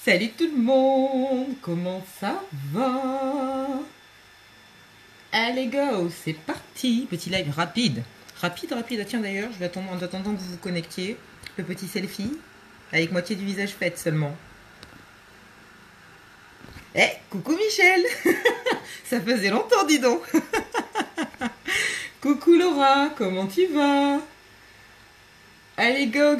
Salut tout le monde, comment ça va? Allez go, c'est parti. Petit live rapide. Rapide. Ah, tiens d'ailleurs, je vais attendre en attendant que vous vous connectiez. Le petit selfie, avec moitié du visage faite seulement. Eh, coucou Michel. Ça faisait longtemps, dis donc. Coucou Laura, comment tu vas? Allez, go,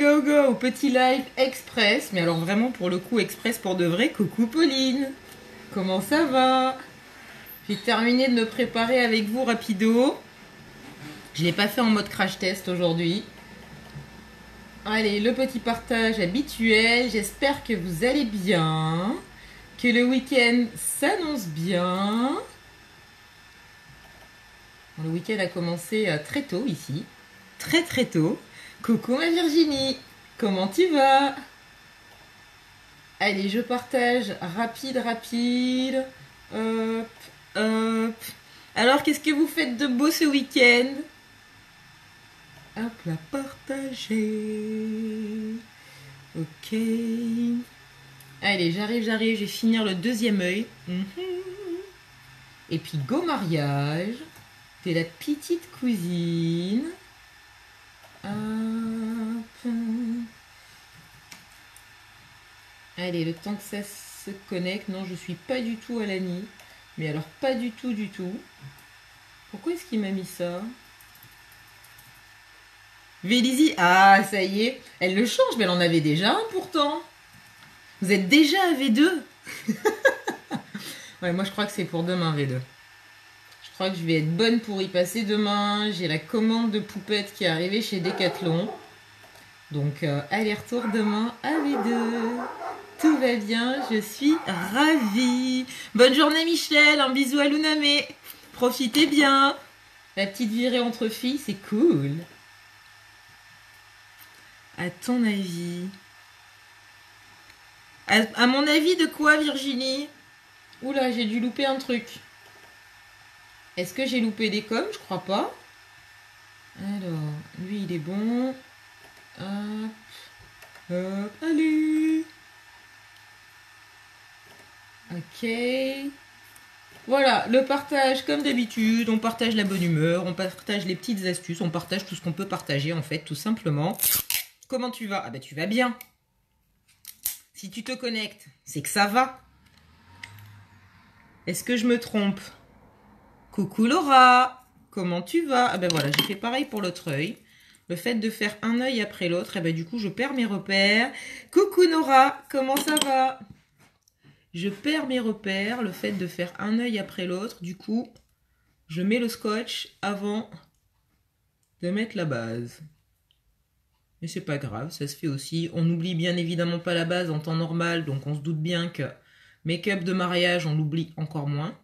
petit live express, mais alors vraiment pour le coup express pour de vrai. Coucou Pauline, comment ça va? J'ai terminé de me préparer avec vous rapido. Je l'ai pas fait en mode crash test aujourd'hui. Allez, le petit partage habituel. J'espère que vous allez bien, que le week-end s'annonce bien. Le week-end a commencé très tôt ici, très tôt. Coucou ma Virginie, comment tu vas? Allez, je partage rapide. Hop, hop. Alors, qu'est-ce que vous faites de beau ce week-end? Hop là, partager. Ok. Allez, j'arrive, je vais finir le deuxième œil. Et puis, go mariage. T'es la petite cousine. Hop. Allez, le temps que ça se connecte. Non, je suis pas du tout à l'Annie. Mais alors, pas du tout. Pourquoi est-ce qu'il m'a mis ça? Vélizy, ah, ça y est. Elle le change, mais elle en avait déjà un pourtant. Vous êtes déjà à V2? Ouais, moi je crois que c'est pour demain V2. Je crois que je vais être bonne pour y passer demain. J'ai la commande de poupettes qui est arrivée chez Decathlon. Donc aller-retour demain à V2. Tout va bien, je suis ravie. Bonne journée Michel, un bisou à Luname. Profitez bien. La petite virée entre filles, c'est cool. À ton avis? À mon avis de quoi Virginie? Oula, j'ai dû louper un truc. Est-ce que j'ai loupé des coms? Je crois pas. Alors, lui il est bon. Hop. Hop. Allez. Ok. Voilà, le partage comme d'habitude. On partage la bonne humeur, on partage les petites astuces, on partage tout ce qu'on peut partager en fait, tout simplement. Comment tu vas? Ah bah tu vas bien. Si tu te connectes, c'est que ça va. Est-ce que je me trompe? Coucou Laura, comment tu vas? Ah ben voilà, j'ai fait pareil pour l'autre œil. Le fait de faire un œil après l'autre, et ben du coup je perds mes repères. Coucou Nora, comment ça va? Je perds mes repères, le fait de faire un œil après l'autre. Du coup, je mets le scotch avant de mettre la base. Mais c'est pas grave, ça se fait aussi. On n'oublie bien évidemment pas la base en temps normal, donc on se doute bien que make-up de mariage, on l'oublie encore moins.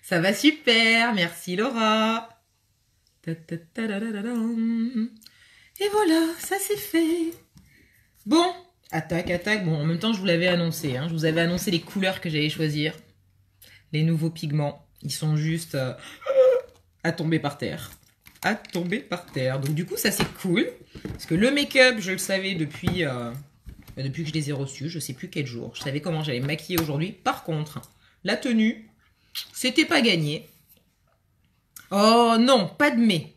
Ça va super, merci Laura. Et voilà, ça c'est fait. Bon, attaque. Bon, en même temps, je vous l'avais annoncé. Je vous avais annoncé les couleurs que j'allais choisir. Les nouveaux pigments. Ils sont juste à tomber par terre. Donc du coup, ça c'est cool. Parce que le make-up, je le savais depuis que je les ai reçus. Je sais plus quel jour. Je savais comment j'allais me maquiller aujourd'hui. Par contre, la tenue, c'était pas gagné. Oh non, pas de mai.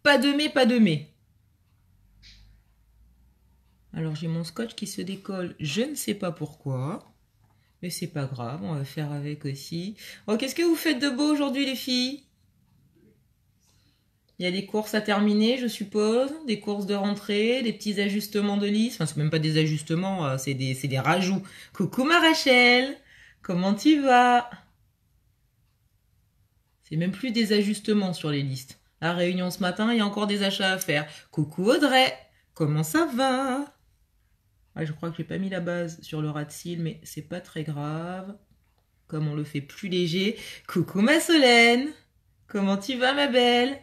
Pas de mai. Alors j'ai mon scotch qui se décolle, je ne sais pas pourquoi. Mais c'est pas grave, on va faire avec aussi. Oh, qu'est-ce que vous faites de beau aujourd'hui les filles? Il y a des courses à terminer, je suppose. Des courses de rentrée, des petits ajustements de liste. Enfin, c'est même pas des ajustements, c'est des rajouts. Coucou ma Rachel, comment tu vas? C'est même plus des ajustements sur les listes. La réunion ce matin, il y a encore des achats à faire. Coucou Audrey, comment ça va? Ouais, je crois que j'ai pas mis la base sur le ras de cils, mais c'est pas très grave. Comme on le fait plus léger. Coucou ma Solène, comment tu vas ma belle?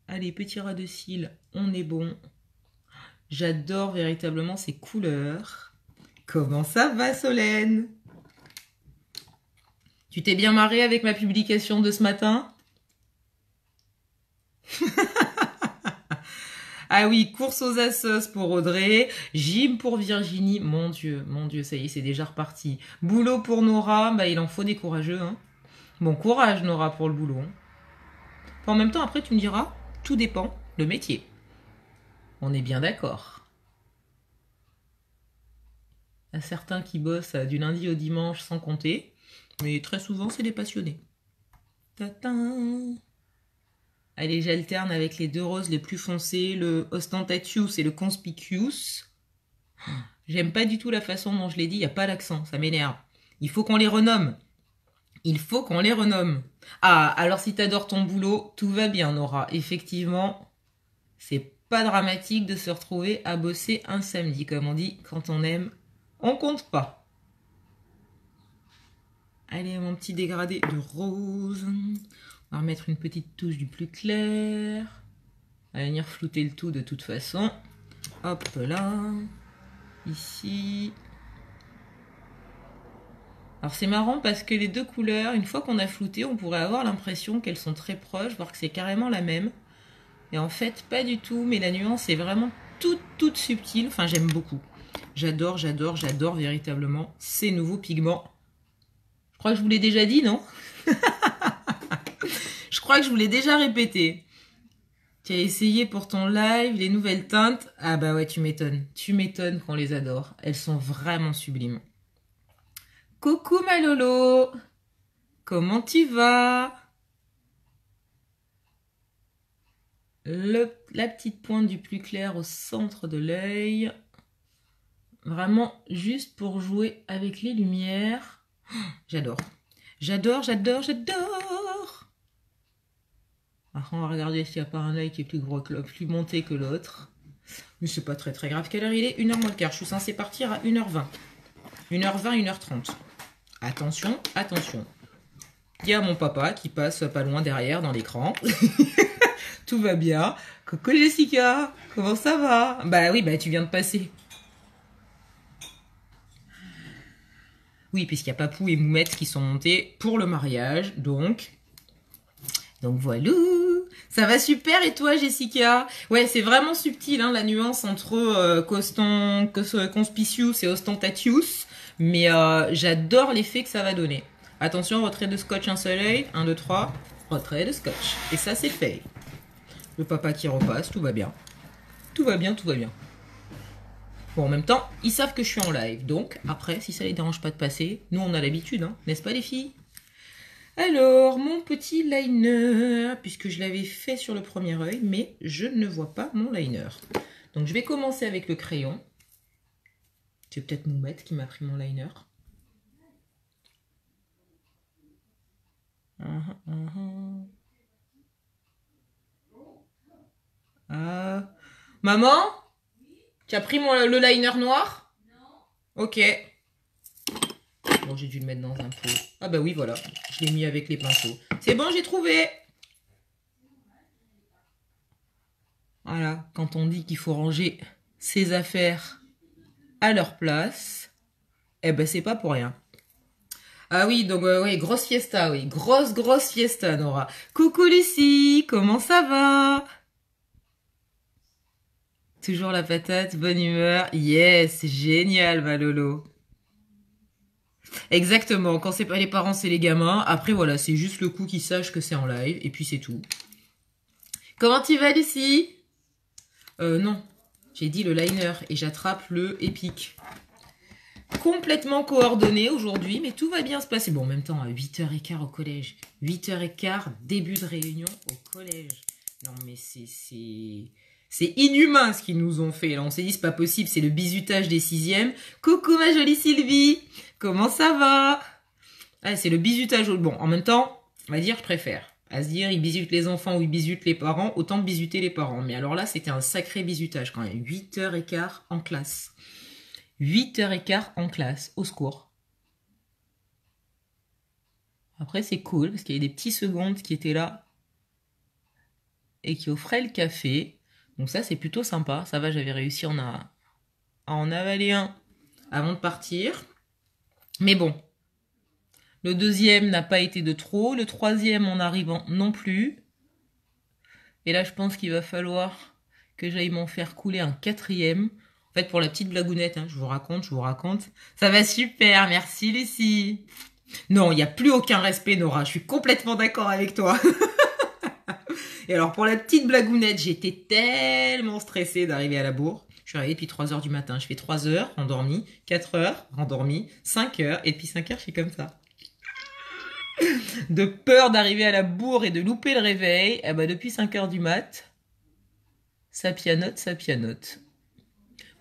Allez, petit ras de cils, on est bon. J'adore véritablement ces couleurs. Comment ça va Solène? Tu t'es bien marrée avec ma publication de ce matin? Ah oui, course aux assos pour Audrey, gym pour Virginie. Mon Dieu, ça y est, c'est déjà reparti. Boulot pour Nora, bah il en faut des courageux. Hein. Bon courage Nora pour le boulot. Hein. En même temps, après tu me diras, tout dépend, le métier. On est bien d'accord. Il y a certains qui bossent du lundi au dimanche sans compter, mais très souvent c'est des passionnés. Tatin. Allez, j'alterne avec les deux roses les plus foncés, le Ostentatious et le Conspicuous. J'aime pas du tout la façon dont je l'ai dit, il n'y a pas l'accent, ça m'énerve. Il faut qu'on les renomme. Il faut qu'on les renomme. Ah, alors si t'adores ton boulot, tout va bien, Nora. Effectivement, c'est pas dramatique de se retrouver à bosser un samedi. Comme on dit, quand on aime, on compte pas. Allez, mon petit dégradé de rose. On va remettre une petite touche du plus clair. On va venir flouter le tout de toute façon. Hop là. Ici. Alors c'est marrant parce que les deux couleurs, une fois qu'on a flouté, on pourrait avoir l'impression qu'elles sont très proches, voire que c'est carrément la même. Et en fait, pas du tout, mais la nuance est vraiment toute subtile. Enfin, j'aime beaucoup. J'adore véritablement ces nouveaux pigments. Je crois que je vous l'ai déjà dit, non? Je crois que je vous l'ai déjà répété. Tu as essayé pour ton live les nouvelles teintes. Ah bah ouais, tu m'étonnes. Tu m'étonnes qu'on les adore. Elles sont vraiment sublimes. Coucou ma Lolo. Comment tu vas? La petite pointe du plus clair au centre de l'œil. Vraiment juste pour jouer avec les lumières. J'adore. J'adore. Alors, on va regarder s'il n'y a pas un œil qui est plus gros que l'autre, plus monté que l'autre. Mais c'est pas très grave. Quelle heure il est? 1h moins le quart. Je suis censée partir à 1h20. 1h20, 1h30. Attention. Il y a mon papa qui passe pas loin derrière dans l'écran. Tout va bien. Coucou Jessica, comment ça va? Bah oui, bah tu viens de passer. Oui, puisqu'il y a Papou et Moumette qui sont montés pour le mariage, donc voilà. Ça va super, et toi Jessica? Ouais, c'est vraiment subtil hein, la nuance entre Conspicuous et Ostentatious, mais j'adore l'effet que ça va donner. Attention, retrait de scotch un seul œil, 1, 2, 3, retrait de scotch. Et ça c'est fait. Le papa qui repasse, tout va bien. Tout va bien. Bon, en même temps, ils savent que je suis en live, donc après, si ça les dérange pas de passer, nous on a l'habitude, hein, n'est-ce pas les filles? Alors, mon petit liner, puisque je l'avais fait sur le premier œil, mais je ne vois pas mon liner. Donc je vais commencer avec le crayon. C'est peut-être Moumette qui m'a pris mon liner. Maman? Tu as pris le liner noir? Non. Ok. Bon, j'ai dû le mettre dans un pot. Ah bah oui, voilà. Je l'ai mis avec les pinceaux. C'est bon, j'ai trouvé. Voilà, quand on dit qu'il faut ranger ses affaires à leur place, eh ben c'est pas pour rien. Ah oui, donc oui, grosse fiesta, oui. Grosse fiesta, Nora. Coucou Lucie, comment ça va? Toujours la patate, bonne humeur. Yes, génial, ma Lolo. Exactement, quand c'est pas les parents, c'est les gamins. Après, voilà, c'est juste le coup qu'ils sachent que c'est en live, et puis c'est tout. Comment tu vas, Lucie? Non, j'ai dit le liner, et j'attrape le épique. Complètement coordonné aujourd'hui, mais tout va bien se passer. Bon, en même temps, à 8h15 au collège. 8h15, début de réunion au collège. Non, mais c'est inhumain ce qu'ils nous ont fait. Là, on s'est dit, c'est pas possible, c'est le bizutage des 6e. Coucou ma jolie Sylvie, comment ça va? Ah, c'est le bizutage. Bon, en même temps, on va dire, je préfère. À se dire, ils bisutent les enfants ou ils bisutent les parents, autant bisuter les parents. Mais alors là, c'était un sacré bizutage quand même. 8h15 en classe. 8h15 en classe, au secours. Après, c'est cool, parce qu'il y a des petits secondes qui étaient là et qui offraient le café. Donc ça, c'est plutôt sympa. Ça va, j'avais réussi à en avaler un avant de partir. Mais bon, le deuxième n'a pas été de trop. Le troisième en arrivant non plus. Et là, je pense qu'il va falloir que j'aille m'en faire couler un 4e. En fait, pour la petite blagounette, hein, je vous raconte. Ça va super, merci Lucie. Non, il n'y a plus aucun respect, Nora. Je suis complètement d'accord avec toi. Et alors, pour la petite blagounette, j'étais tellement stressée d'arriver à la bourre. Je suis arrivée depuis 3 heures du matin. Je fais 3 heures, endormie, 4 heures, endormie, 5 heures. Et depuis 5 heures, je suis comme ça. De peur d'arriver à la bourre et de louper le réveil. Eh ben, depuis 5 heures du mat, ça pianote, ça pianote.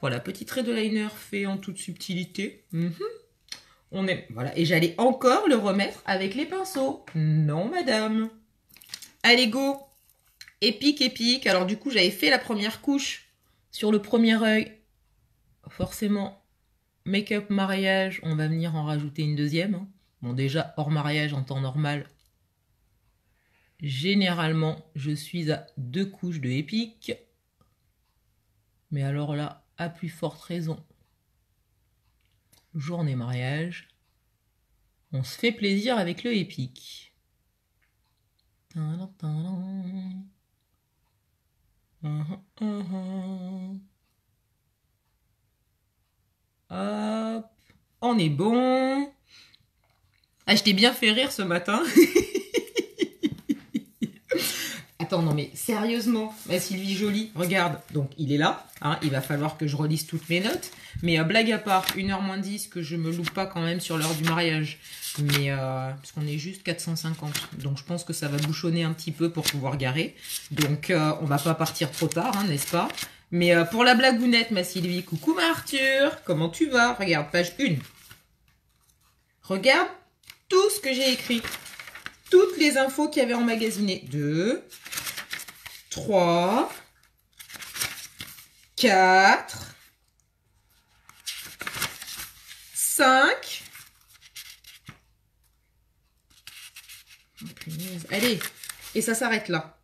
Voilà, petit trait de liner fait en toute subtilité. On est, voilà. Et j'allais encore le remettre avec les pinceaux. Non, madame. Allez, go. Épique, épique. Alors du coup, j'avais fait la première couche sur le premier œil. Forcément, make-up mariage, on va venir en rajouter une deuxième. Hein. Bon, déjà, hors mariage, en temps normal, généralement, je suis à 2 couches de épique. Mais alors là, à plus forte raison, journée mariage, on se fait plaisir avec le épique. Hop, on est bon. Ah, je t'ai bien fait rire ce matin. Attends, non mais sérieusement, ma Sylvie Jolie, regarde, donc il est là, hein, il va falloir que je relise toutes mes notes, mais blague à part, 1h moins 10, que je me loupe pas quand même sur l'heure du mariage, mais parce qu'on est juste 450, donc je pense que ça va bouchonner un petit peu pour pouvoir garer, donc on va pas partir trop tard, hein, n'est-ce pas? Mais pour la blagounette, ma Sylvie, coucou ma Arthur, comment tu vas? Regarde, page 1. Regarde tout ce que j'ai écrit. Toutes les infos qu'il y avait emmagasinées. 2, 3, 4, 5. Allez, et ça s'arrête là.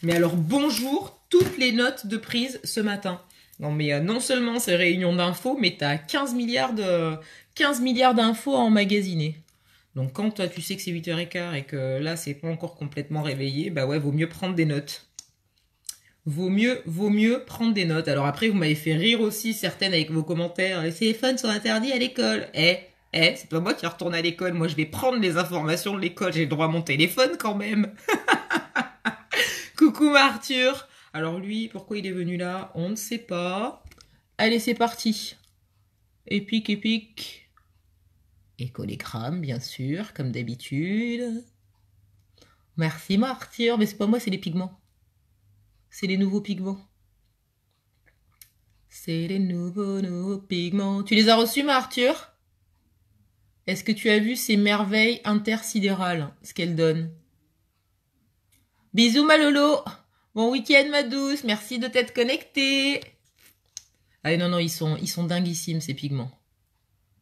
Mais alors, bonjour, toutes les notes de prise ce matin. Non, mais non seulement c'est réunion d'infos, mais t'as 15 milliards d'infos à emmagasiner. Donc quand toi tu sais que c'est 8h15 et que là c'est pas encore complètement réveillé, bah ouais, vaut mieux prendre des notes. Vaut mieux prendre des notes. Alors après, vous m'avez fait rire aussi, certaines avec vos commentaires. Les téléphones sont interdits à l'école. C'est pas moi qui retourne à l'école. Moi, je vais prendre les informations de l'école. J'ai le droit à mon téléphone quand même. Coucou Arthur. Alors lui, pourquoi il est venu là? On ne sait pas. Allez, c'est parti. Épique, épique. Écolégramme, bien sûr, comme d'habitude. Merci, Arthur. Mais c'est pas moi, c'est les pigments. C'est les nouveaux pigments. C'est les nouveaux pigments. Tu les as reçus, Arthur? Est-ce que tu as vu ces merveilles intersidérales, ce qu'elles donnent? Bisous, ma Lolo. Bon week-end, ma douce. Merci de t'être connectée. Ah non, ils sont dinguissimes, ces pigments.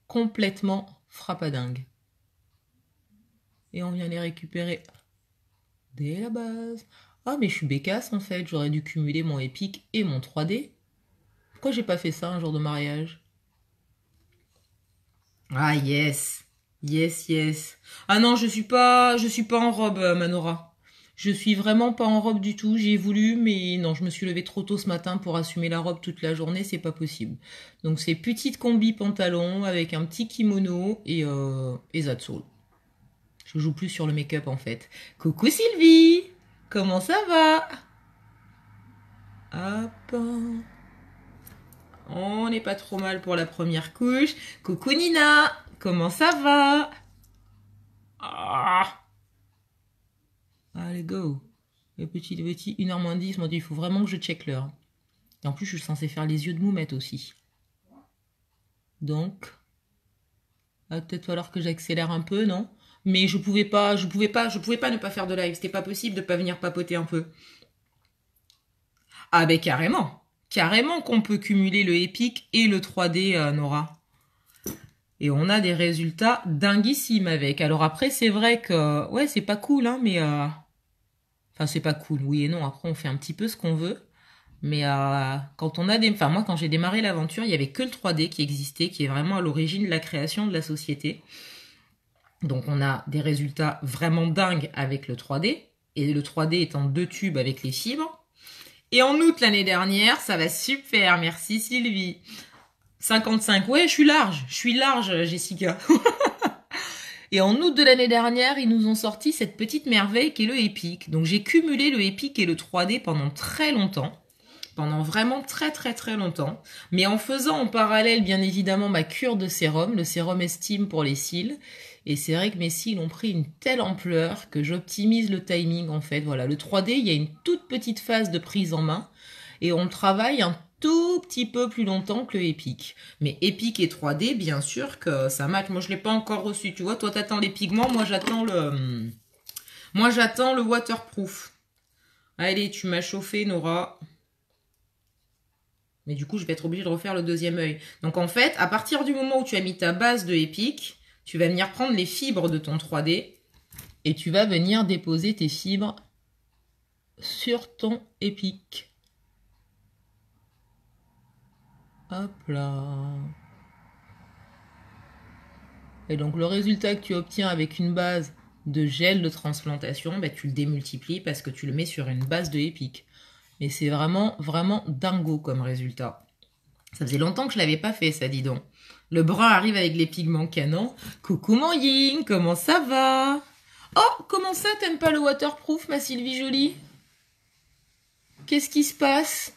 Complètement frappadingue. Et on vient les récupérer dès la base. Ah, mais je suis bécasse en fait, j'aurais dû cumuler mon épique et mon 3D. Pourquoi j'ai pas fait ça un jour de mariage? Ah yes, yes. Ah non, je suis pas en robe, Manora. Je suis vraiment pas en robe du tout, j'y ai voulu, mais non, je me suis levée trop tôt ce matin pour assumer la robe toute la journée, c'est pas possible. Donc c'est petite combi pantalon avec un petit kimono et that's all. Je joue plus sur le make-up en fait. Coucou Sylvie, comment ça va? Hop. On n'est pas trop mal pour la première couche. Coucou Nina, comment ça va? Allez, go. Le petit, 1h moins 10, moi, il faut vraiment que je check l'heure. Et en plus, je suis censée faire les yeux de moumette aussi. Donc, va peut-être falloir que j'accélère un peu, non? Mais je pouvais pas ne pas faire de live. C'était pas possible de pas venir papoter un peu. Ah ben carrément qu'on peut cumuler le épique et le 3D, Nora. Et on a des résultats dinguissimes avec. Alors après, c'est vrai que, ouais, c'est pas cool, hein, mais... Enfin, c'est pas cool, oui et non. Après, on fait un petit peu ce qu'on veut. Mais quand on a des... Enfin, moi, quand j'ai démarré l'aventure, il y avait que le 3D qui existait, qui est vraiment à l'origine de la création de la société. Donc, on a des résultats vraiment dingues avec le 3D. Et le 3D est en 2 tubes avec les fibres. Et en août l'année dernière, ça va super, merci Sylvie. 55, ouais, je suis large, Jessica. Et en août de l'année dernière, ils nous ont sorti cette petite merveille qui est le Epic. Donc j'ai cumulé le Epic et le 3D pendant très longtemps. Pendant vraiment très longtemps. Mais en faisant en parallèle, bien évidemment, ma cure de sérum, le sérum Estime pour les cils. Et c'est vrai que mes cils ont pris une telle ampleur que j'optimise le timing en fait. Voilà, le 3D, il y a une toute petite phase de prise en main. Et on travaille un tout petit peu plus longtemps que le Epic. Mais Epic et 3D, bien sûr que ça match. Moi, je l'ai pas encore reçu. Tu vois, toi, t'attends les pigments. Moi, j'attends le waterproof. Allez, tu m'as chauffé, Nora. Mais du coup, je vais être obligée de refaire le deuxième œil. Donc, en fait, à partir du moment où tu as mis ta base de Epic, tu vas venir prendre les fibres de ton 3D et tu vas venir déposer tes fibres sur ton Epic. Hop là. Et donc le résultat que tu obtiens avec une base de gel de transplantation, bah, tu le démultiplies parce que tu le mets sur une base de Epic. Mais c'est vraiment dingo comme résultat. Ça faisait longtemps que je l'avais pas fait, ça, dis donc. Le brun arrive avec les pigments canons. Coucou mon Ying, comment ça va? Oh, comment ça, t'aimes pas le waterproof, ma Sylvie jolie? Qu'est-ce qui se passe?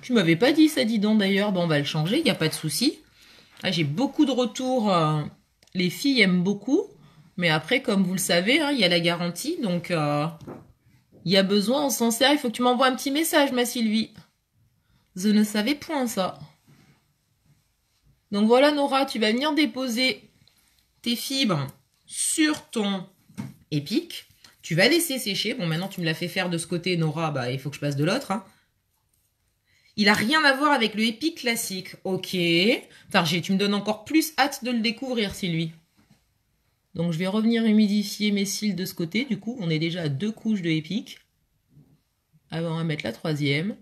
Tu m'avais pas dit ça, dis donc, d'ailleurs. Bon, on va le changer, il n'y a pas de souci. Ah, j'ai beaucoup de retours. Les filles aiment beaucoup. Mais après, comme vous le savez, il y a la garantie. Donc, il y a besoin, on s'en sert. Il faut que tu m'envoies un petit message, ma Sylvie. Je ne savais point ça. Donc voilà, Nora, tu vas venir déposer tes fibres sur ton Epic. Tu vas laisser sécher. Bon, maintenant, tu me l'as fait faire de ce côté, Nora. Bah, il faut que je passe de l'autre. Il a rien à voir avec le Epic classique. Ok. Targé, tu me donnes encore plus hâte de le découvrir, Sylvie. Donc, je vais revenir humidifier mes cils de ce côté. Du coup, on est déjà à 2 couches de Epic. Alors, on va mettre la 3e.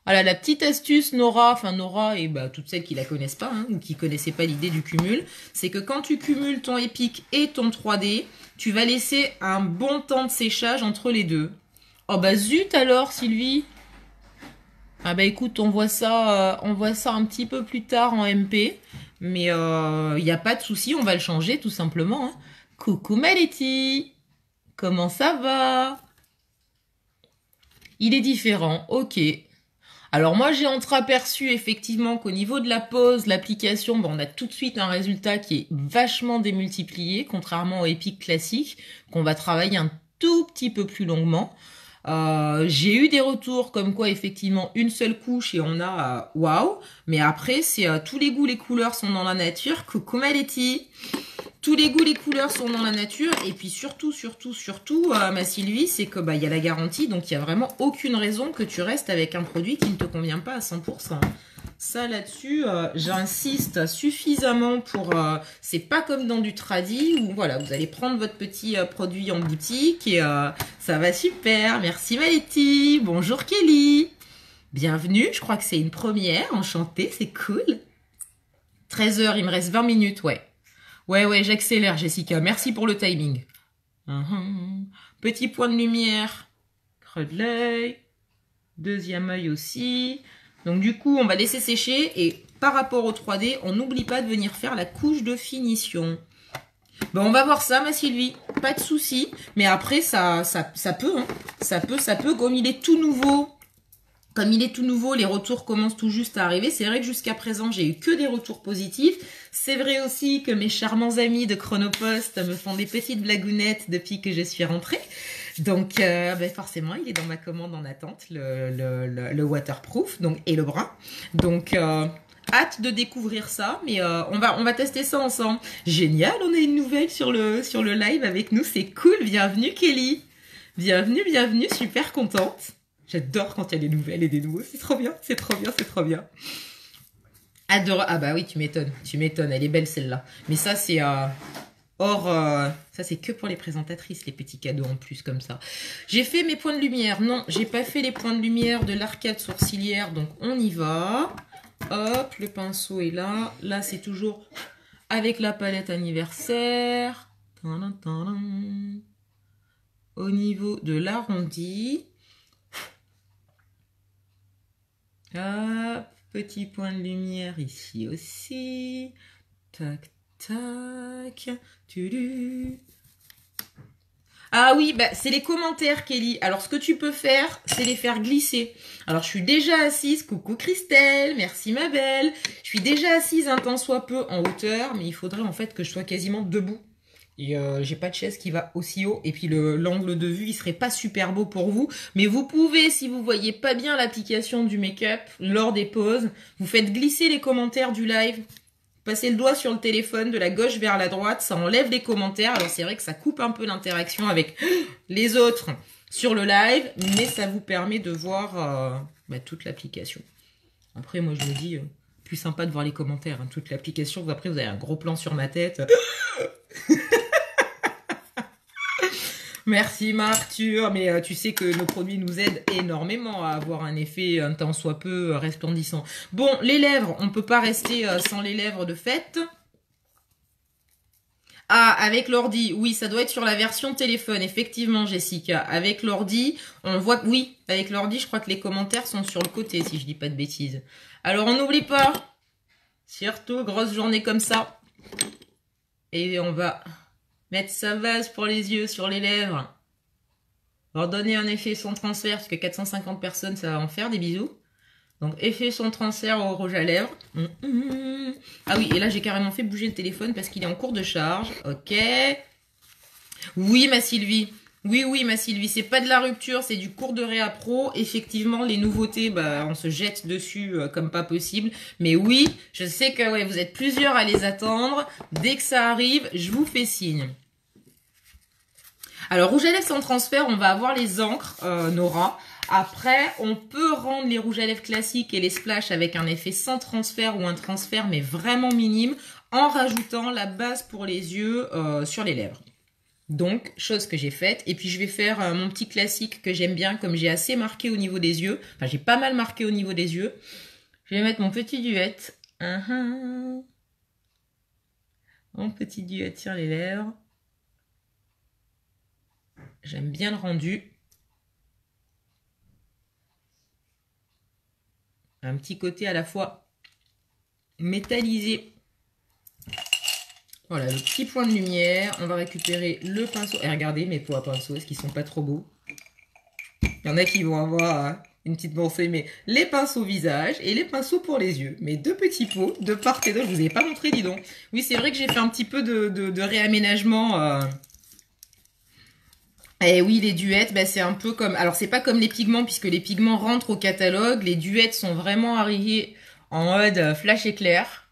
Voilà, la petite astuce, Nora et bah, toutes celles qui la connaissent pas, ou qui connaissaient pas l'idée du cumul, c'est que quand tu cumules ton Epic et ton 3D, tu vas laisser un bon temps de séchage entre les deux. Oh bah zut alors, Sylvie! Ah bah écoute, on voit ça un petit peu plus tard en MP, mais il n'y a pas de souci, on va le changer tout simplement. Coucou Maletti, comment ça va? Il est différent, ok. Alors moi j'ai entreaperçu effectivement qu'au niveau de la pose, l'application, on a tout de suite un résultat qui est vachement démultiplié, contrairement au Epic classique, qu'on va travailler un tout petit peu plus longuement. J'ai eu des retours comme quoi effectivement une seule couche et on a waouh, mais après c'est tous les goûts, les couleurs sont dans la nature. Coucou Maletti, tous les goûts, les couleurs sont dans la nature et puis surtout ma Sylvie, c'est que il y a la garantie, donc il y a vraiment aucune raison que tu restes avec un produit qui ne te convient pas à 100%. Ça là-dessus, j'insiste suffisamment pour... c'est pas comme dans du tradi où voilà, vous allez prendre votre petit produit en boutique et ça va super. Merci Maletti. Bonjour Kelly. Bienvenue, je crois que c'est une première. Enchantée, c'est cool. 13h, il me reste 20 minutes, ouais. Ouais, j'accélère Jessica. Merci pour le timing. Petit point de lumière. Creux de l'œil. Deuxième œil aussi. Donc du coup, on va laisser sécher et par rapport au 3D, on n'oublie pas de venir faire la couche de finition. Bon, on va voir ça, ma Sylvie. Pas de souci. Mais après, ça peut. Ça peut. Comme il est tout nouveau, les retours commencent tout juste à arriver. C'est vrai que jusqu'à présent, j'ai eu que des retours positifs. C'est vrai aussi que mes charmants amis de Chronopost me font des petites blagounettes depuis que je suis rentrée. Donc, forcément, il est dans ma commande en attente, le waterproof et le brun. Donc, hâte de découvrir ça, mais on va tester ça ensemble. Génial, on a une nouvelle sur le live avec nous, c'est cool. Bienvenue Kelly. Bienvenue, super contente. J'adore quand il y a des nouvelles et des nouveaux, c'est trop bien. Adore. Ah bah oui, tu m'étonnes, elle est belle celle-là. Mais ça c'est ça c'est que pour les présentatrices, les petits cadeaux en plus comme ça. J'ai fait mes points de lumière. Non, j'ai pas fait les points de lumière de l'arcade sourcilière, donc on y va. Hop, le pinceau est là. Là, c'est toujours avec la palette anniversaire. Au niveau de l'arrondi. Hop, petit point de lumière ici aussi. Tac, tac. Tudu. Ah oui, bah, c'est les commentaires, Kelly. Alors, ce que tu peux faire, c'est les faire glisser. Alors, je suis déjà assise. Coucou Christelle, merci ma belle. Je suis déjà assise un tant soit peu en hauteur, mais il faudrait en fait que je sois quasiment debout. Et j'ai pas de chaise qui va aussi haut. Et puis l'angle de vue, il serait pas super beau pour vous. Mais vous pouvez, si vous voyez pas bien l'application du make-up lors des pauses, vous faites glisser les commentaires du live. Passez le doigt sur le téléphone de la gauche vers la droite, ça enlève les commentaires. Alors c'est vrai que ça coupe un peu l'interaction avec les autres sur le live, mais ça vous permet de voir toute l'application. Après, moi je me dis, plus sympa de voir les commentaires, hein, toute l'application. Après, vous avez un gros plan sur ma tête. Merci Arthur, mais tu sais que nos produits nous aident énormément à avoir un effet un tant soit peu resplendissant. Bon, les lèvres, on ne peut pas rester sans les lèvres de fait. Ah, avec l'ordi, oui, ça doit être sur la version téléphone, effectivement, Jessica. Avec l'ordi, on voit que oui, avec l'ordi, je crois que les commentaires sont sur le côté, si je dis pas de bêtises. Alors, on n'oublie pas, surtout, grosse journée comme ça. Et on va mettre sa base pour les yeux, sur les lèvres. Leur donner un effet sans transfert, parce que 450 personnes, ça va en faire des bisous. Donc, effet sans transfert au rouge à lèvres. Ah oui, et là, j'ai carrément fait bouger le téléphone parce qu'il est en cours de charge. Ok. Oui, ma Sylvie. Oui, ma Sylvie. C'est pas de la rupture, c'est du cours de Réa Pro. Effectivement, les nouveautés, bah, on se jette dessus comme pas possible. Mais oui, je sais que ouais, vous êtes plusieurs à les attendre. Dès que ça arrive, je vous fais signe. Alors, rouge à lèvres sans transfert, on va avoir les encres, Nora. Après, on peut rendre les rouges à lèvres classiques et les splash avec un effet sans transfert ou un transfert, mais vraiment minime, en rajoutant la base pour les yeux sur les lèvres. Donc, chose que j'ai faite. Et puis, je vais faire mon petit classique que j'aime bien, comme j'ai assez marqué au niveau des yeux. Enfin, j'ai pas mal marqué au niveau des yeux. Je vais mettre mon petit duet. Mon petit duet sur les lèvres. J'aime bien le rendu. Un petit côté à la fois métallisé. Voilà, le petit point de lumière. On va récupérer le pinceau. Et regardez mes pots à pinceau, est-ce qu'ils sont pas trop beaux? Il y en a qui vont avoir une petite pensée, mais les pinceaux visage et les pinceaux pour les yeux. Mes deux petits pots de part et d'autre. Je vous ai pas montré, dis donc. Oui, c'est vrai que j'ai fait un petit peu de réaménagement. Et oui, les duets, bah, c'est un peu comme... Alors, c'est pas comme les pigments, puisque les pigments rentrent au catalogue. Les duets sont vraiment arrivés en mode flash éclair.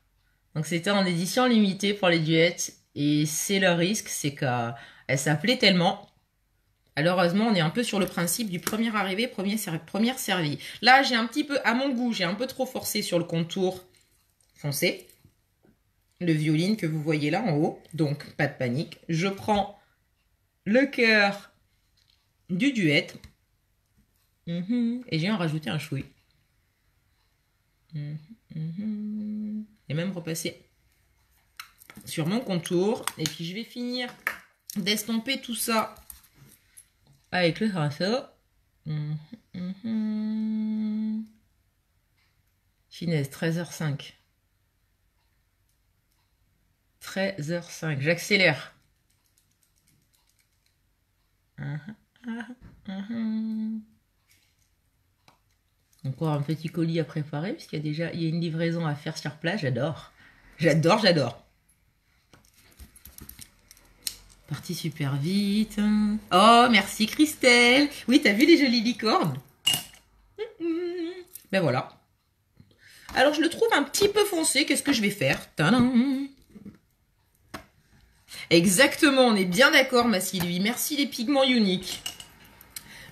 Donc, c'était en édition limitée pour les duets. Et c'est le risque, c'est qu'elle s'appelait tellement. Malheureusement, on est un peu sur le principe du premier arrivé, première servie. Là, j'ai un petit peu, à mon goût, j'ai un peu trop forcé sur le contour foncé. Le violine que vous voyez là en haut. Donc, pas de panique. Je prends le cœur du duet. Et j'ai en rajouté un chouï. Et même repasser sur mon contour. Et puis je vais finir d'estomper tout ça avec le pinceau. Finesse, 13h05. 13h05. J'accélère. Encore un petit colis à préparer, puisqu'il y a une livraison à faire sur place. J'adore. J'adore. Parti super vite. Oh, merci Christelle. Oui, t'as vu les jolies licornes? Ben voilà. Alors, je le trouve un petit peu foncé. Qu'est-ce que je vais faire? Tadam! Exactement, on est bien d'accord, ma Sylvie. Merci les pigments uniques.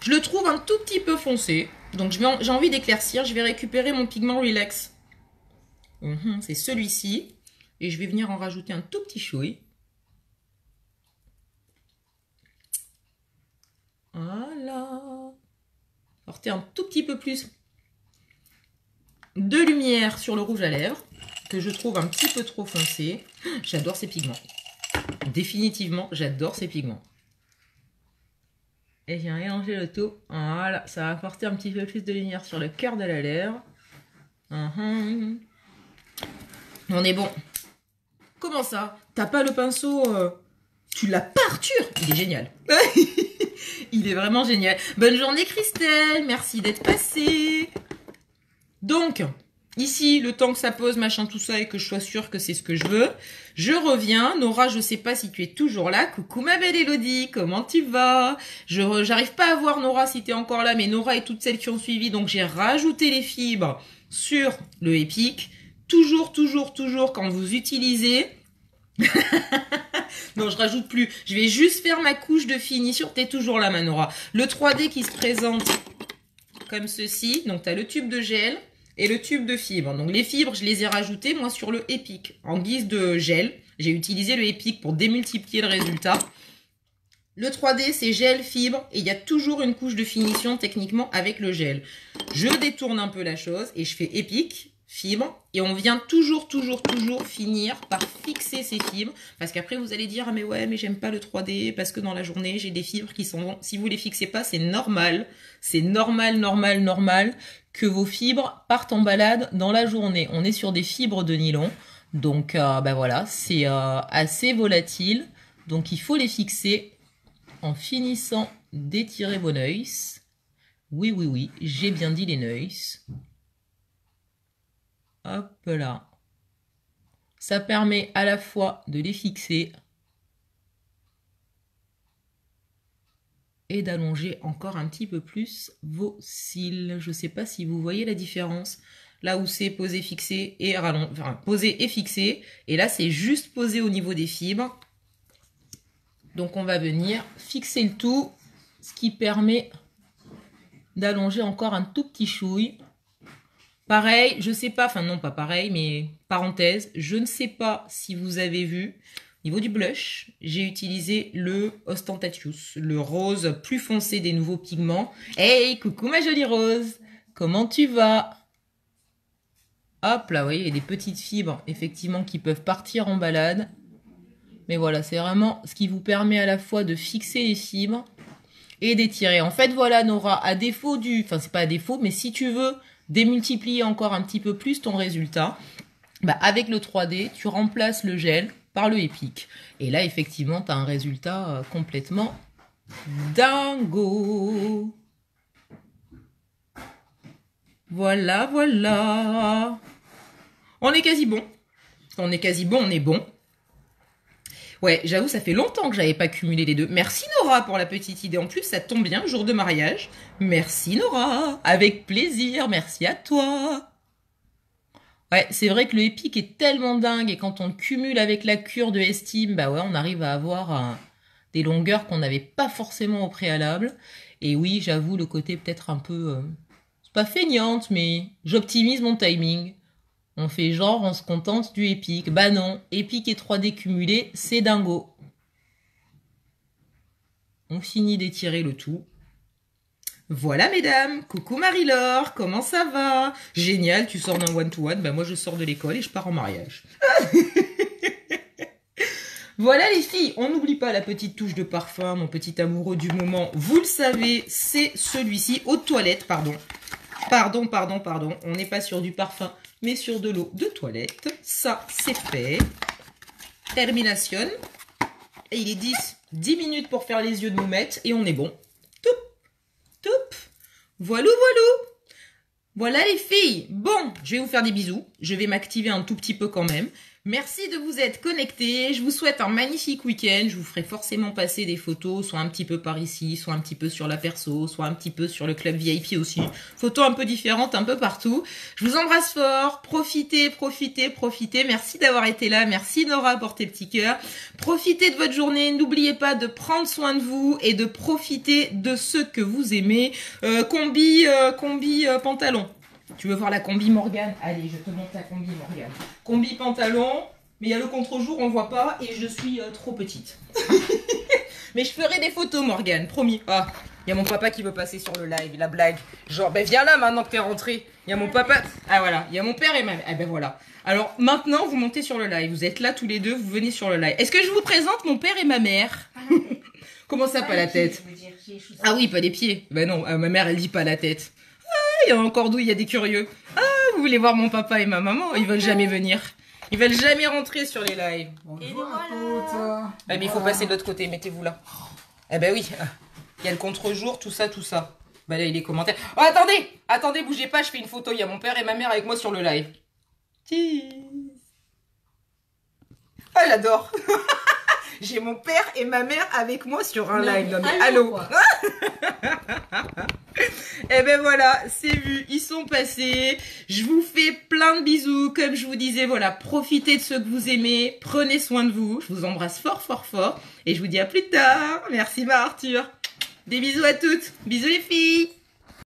Je le trouve un tout petit peu foncé. Donc, j'ai envie d'éclaircir. Je vais récupérer mon pigment Relax. C'est celui-ci. Et je vais venir en rajouter un tout petit chouï. Voilà. Porter un tout petit peu plus de lumière sur le rouge à lèvres, que je trouve un petit peu trop foncé. J'adore ces pigments. Définitivement, j'adore ces pigments. Et j'ai mélangé le tout. Voilà, ça va apporter un petit peu plus de lumière sur le cœur de la lèvre. On est bon. Comment ça? T'as pas le pinceau Tu l'as pas, Arthur? Il est génial. Il est vraiment génial. Bonne journée, Christelle. Merci d'être passée. Donc, ici, le temps que ça pose, machin, tout ça, et que je sois sûre que c'est ce que je veux. Je reviens. Nora, je sais pas si tu es toujours là. Coucou ma belle Elodie, comment tu vas? J'arrive pas à voir Nora si tu es encore là, mais Nora et toutes celles qui ont suivi. Donc, j'ai rajouté les fibres sur le Epic. Toujours, quand vous utilisez... Non, je rajoute plus. Je vais juste faire ma couche de finition. T'es toujours là, Manora. Le 3D qui se présente comme ceci. Donc, tu as le tube de gel et le tube de fibres. Donc, les fibres, je les ai rajoutées, moi, sur le Epic. En guise de gel, j'ai utilisé le Epic pour démultiplier le résultat. Le 3D, c'est gel, fibre. Et il y a toujours une couche de finition, techniquement, avec le gel. Je détourne un peu la chose et je fais Epic, fibre, et on vient toujours finir par fixer ces fibres, parce qu'après vous allez dire ah mais ouais mais j'aime pas le 3D parce que dans la journée j'ai des fibres qui sont, si vous les fixez pas, c'est normal que vos fibres partent en balade dans la journée. On est sur des fibres de nylon, donc bah voilà, c'est assez volatile, donc il faut les fixer en finissant d'étirer vos nœuds. Oui, j'ai bien dit les nœuds. Hop là. Ça permet à la fois de les fixer et d'allonger encore un petit peu plus vos cils. Je ne sais pas si vous voyez la différence. Là où c'est posé, fixé et posé et fixé. Et là, c'est juste posé au niveau des fibres. Donc, on va venir fixer le tout, ce qui permet d'allonger encore un tout petit chouille. Pareil, je sais pas, enfin non pas pareil, mais parenthèse, je ne sais pas si vous avez vu, au niveau du blush, j'ai utilisé le Ostentatious, le rose plus foncé des nouveaux pigments. Hey, coucou ma jolie Rose, comment tu vas? Hop là, vous voyez, il y a des petites fibres, effectivement, qui peuvent partir en balade. Mais voilà, c'est vraiment ce qui vous permet à la fois de fixer les fibres et d'étirer. En fait, voilà, Nora, à défaut du... Enfin, c'est pas à défaut, mais si tu veux démultiplier encore un petit peu plus ton résultat, bah avec le 3D, tu remplaces le gel par le Epic. Et là, effectivement, tu as un résultat complètement dingo. Voilà. On est quasi bon. On est bon. Ouais, j'avoue, ça fait longtemps que j'avais pas cumulé les deux. Merci Nora pour la petite idée. En plus, ça tombe bien, jour de mariage. Merci Nora, avec plaisir, merci à toi. Ouais, c'est vrai que le Epic est tellement dingue et quand on le cumule avec la cure de Estime, bah ouais, on arrive à avoir des longueurs qu'on n'avait pas forcément au préalable. Et oui, j'avoue, le côté peut-être un peu... c'est pas feignante, mais j'optimise mon timing. On fait genre, on se contente du Epic. Bah non, Epic et 3D cumulés, c'est dingo. On finit d'étirer le tout. Voilà mesdames, coucou Marie-Laure, comment ça va? Génial, tu sors d'un one-to-one, bah moi je sors de l'école et je pars en mariage. Voilà les filles, on n'oublie pas la petite touche de parfum, mon petit amoureux du moment, vous le savez, c'est celui-ci, eau de toilette, pardon. On n'est pas sur du parfum, mais sur de l'eau de toilette. Ça, c'est fait. Termination. Et il est 10 minutes pour faire les yeux de Moumette et on est bon. Top. Voilà. Voilà les filles. Bon, je vais vous faire des bisous. Je vais m'activer un tout petit peu quand même. Merci de vous être connectés. Je vous souhaite un magnifique week-end. Je vous ferai forcément passer des photos, soit un petit peu par ici, soit un petit peu sur la perso, soit un petit peu sur le club VIP aussi. Photos un peu différentes, un peu partout. Je vous embrasse fort. Profitez. Merci d'avoir été là. Merci Nora pour tes petits cœurs. Profitez de votre journée. N'oubliez pas de prendre soin de vous et de profiter de ceux que vous aimez. Combi, pantalon. Tu veux voir la combi Morgane? Allez, je te montre la combi Morgane. Combi pantalon, mais il y a le contre-jour, on voit pas, et je suis trop petite. Mais je ferai des photos Morgane, promis. Ah, il y a mon papa qui veut passer sur le live, la blague. Genre, ben viens là maintenant que t'es rentré. Il y a mon papa. Ah voilà, il y a mon père et ma mère. Ah ben voilà. Alors maintenant, vous montez sur le live. Vous êtes là tous les deux, vous venez sur le live. Est-ce que je vous présente mon père et ma mère? Comment ça, pas la tête? Ah oui, pas les pieds. Ben non, ma mère, elle dit pas la tête. Il y a encore d'où il y a des curieux. Ah, vous voulez voir mon papa et ma maman? Ils veulent jamais venir. Ils veulent jamais rentrer sur les lives. Bonjour à toutes. Mais il faut passer de l'autre côté, mettez-vous là. Eh ben oui, il y a le contre-jour, tout ça, tout ça. Bah là, il est commentaires. Oh, attendez, bougez pas, je fais une photo. Il y a mon père et ma mère avec moi sur le live. Cheese. Ah, j'adore. J'ai mon père et ma mère avec moi sur un live. Non, mais allô. Et ben voilà, c'est vu, ils sont passés. Je vous fais plein de bisous. Comme je vous disais, voilà, profitez de ceux que vous aimez. Prenez soin de vous. Je vous embrasse fort, fort, fort. Et je vous dis à plus tard. Merci, ma Arthur. Des bisous à toutes. Bisous les filles.